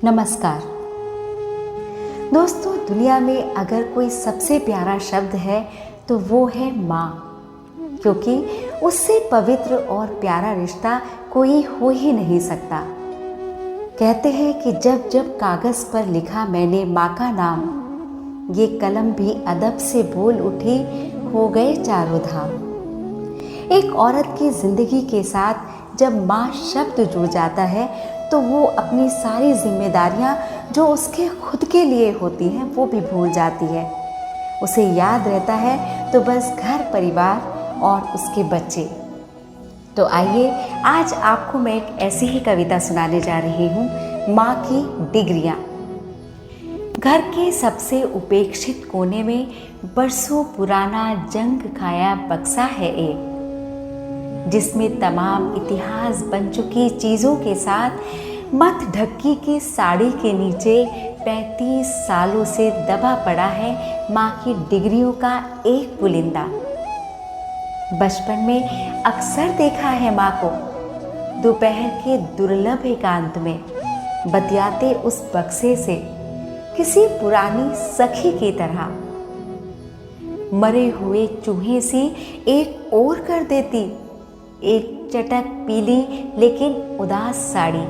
नमस्कार दोस्तों, दुनिया में अगर कोई सबसे प्यारा शब्द है तो वो है माँ, क्योंकि उससे पवित्र और प्यारा रिश्ता कोई हो ही नहीं सकता। कहते हैं कि जब जब कागज पर लिखा मैंने माँ का नाम, ये कलम भी अदब से बोल उठी, हो गए चारों धाम। एक औरत की जिंदगी के साथ जब माँ शब्द जुड़ जाता है तो वो अपनी सारी जिम्मेदारियां जो उसके खुद के लिए होती हैं वो भी भूल जाती है। उसे याद रहता है तो बस घर, परिवार और उसके बच्चे। तो आइए आज आपको मैं एक ऐसी ही कविता सुनाने जा रही हूँ, माँ की डिग्रियाँ। घर के सबसे उपेक्षित कोने में बरसों पुराना जंग खाया बक्सा है एक, जिसमें तमाम इतिहास बन चुकी चीज़ों के साथ मत ढक्की की साड़ी के नीचे 35 सालों से दबा पड़ा है माँ की डिग्रियों का एक पुलिंदा। बचपन में अक्सर देखा है माँ को दोपहर के दुर्लभ एकांत में बतियाते उस बक्से से किसी पुरानी सखी की तरह। मरे हुए चूहे सी एक और कर देती एक चटक पीली लेकिन उदास साड़ी,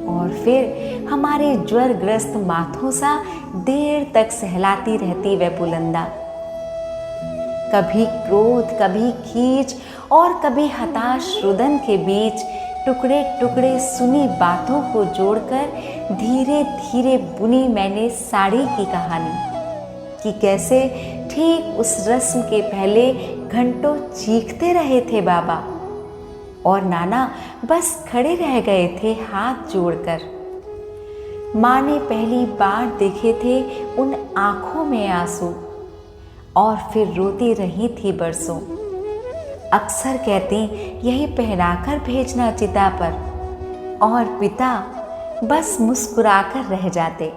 और फिर हमारे ज्वरग्रस्त माथों सा देर तक सहलाती रहती वह बुलंदा। कभी क्रोध, कभी खींच और कभी हताश रुदन के बीच टुकड़े टुकड़े सुनी बातों को जोड़कर धीरे धीरे बुनी मैंने साड़ी की कहानी, कि कैसे ठीक उस रस्म के पहले घंटों चीखते रहे थे बाबा और नाना बस खड़े रह गए थे हाथ जोड़कर। माँ ने पहली बार देखे थे उन आंखों में आंसू, और फिर रोती रही थी बरसों। अक्सर कहती यही पहनाकर भेजना चिता पर, और पिता बस मुस्कुराकर रह जाते।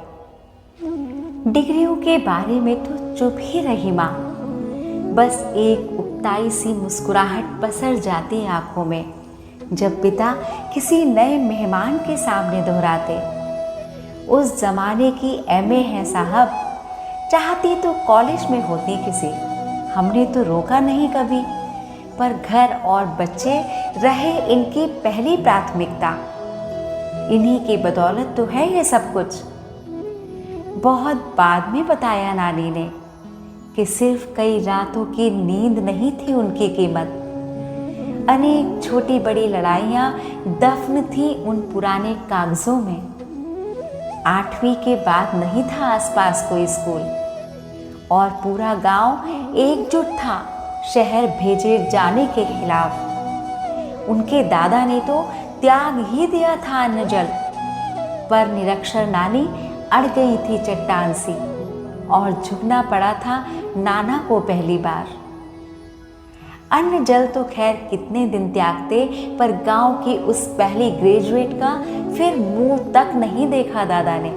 डिग्रियों के बारे में तो चुप ही रही माँ, बस एक उकताई सी मुस्कुराहट पसर जाती आंखों में जब पिता किसी नए मेहमान के सामने दोहराते, उस जमाने की एमए है साहब, चाहती तो कॉलेज में होती किसी, हमने तो रोका नहीं कभी, पर घर और बच्चे रहे इनकी पहली प्राथमिकता। इन्हीं की बदौलत तो है ये सब कुछ। बहुत बाद में बताया नानी ने कि सिर्फ कई रातों की नींद नहीं थी उनकी कीमत, अनेक छोटी बड़ी लड़ाइयाँ दफन थी उन पुराने कागजों में। 8वीं के बाद नहीं था आसपास कोई स्कूल, और पूरा गांव एकजुट था शहर भेजे जाने के खिलाफ। उनके दादा ने तो त्याग ही दिया था अन्न जल, पर निरक्षर नानी अड़ गई थी चट्टान सी, और झुकना पड़ा था नाना को पहली बार। अन्न जल तो खैर कितने दिन त्यागते, पर गांव की उस पहली ग्रेजुएट का फिर मुंह तक नहीं देखा दादा ने।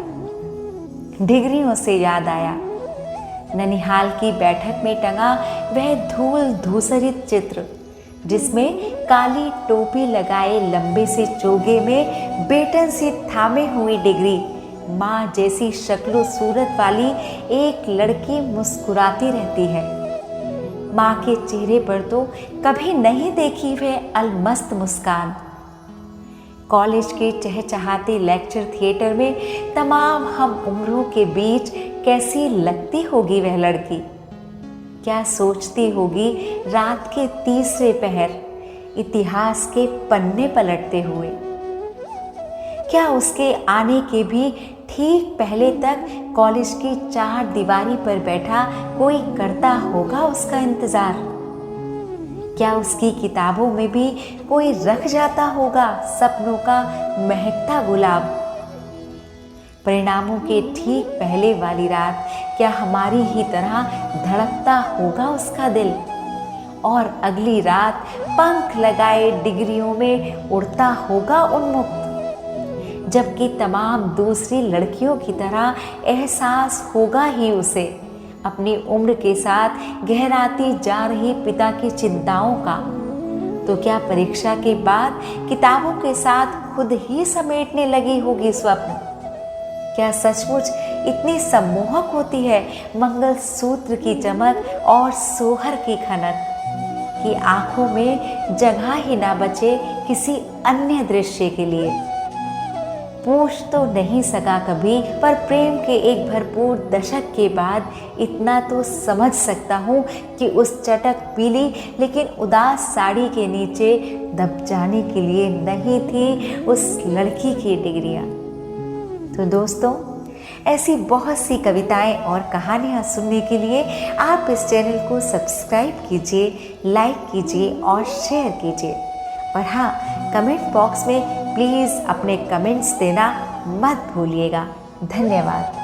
डिग्रियों से याद आया ननिहाल की बैठक में टंगा वह धूल धूसरित चित्र, जिसमें काली टोपी लगाए लंबे से चोगे में बेटन सी थामे हुई डिग्री माँ जैसी शक्लो सूरत वाली एक लड़की मुस्कुराती रहती है। माँ के चेहरे पर तो कभी नहीं देखी वह अलमस्त मुस्कान। कॉलेज के चहचहाते लेक्चर थिएटर में तमाम हम उम्रों के बीच कैसी लगती होगी वह लड़की। क्या सोचती होगी रात के तीसरे पहर इतिहास के पन्ने पलटते हुए। क्या उसके आने के भी ठीक पहले तक कॉलेज की चार दीवारी पर बैठा कोई करता होगा उसका इंतजार। क्या उसकी किताबों में भी कोई रख जाता होगा सपनों का महकता गुलाब। परिणामों के ठीक पहले वाली रात क्या हमारी ही तरह धड़कता होगा उसका दिल, और अगली रात पंख लगाए डिग्रियों में उड़ता होगा उन्मुक्त, जबकि तमाम दूसरी लड़कियों की तरह एहसास होगा ही उसे अपनी उम्र के साथ गहराती जा रही पिता की चिंताओं का। तो क्या परीक्षा के बाद किताबों के साथ खुद ही समेटने लगी होगी स्वप्न, क्या सचमुच इतनी सम्मोहक होती है मंगलसूत्र की चमक और सोहर की खनक कि आंखों में जगह ही ना बचे किसी अन्य दृश्य के लिए। पूछ तो नहीं सका कभी, पर प्रेम के एक भरपूर दशक के बाद इतना तो समझ सकता हूँ कि उस चटक पीली लेकिन उदास साड़ी के नीचे दब जाने के लिए नहीं थी उस लड़की की डिग्रियाँ। तो दोस्तों, ऐसी बहुत सी कविताएं और कहानियां सुनने के लिए आप इस चैनल को सब्सक्राइब कीजिए, लाइक कीजिए और शेयर कीजिए। और हाँ, कमेंट बॉक्स में प्लीज़ अपने कमेंट्स देना मत भूलिएगा। धन्यवाद।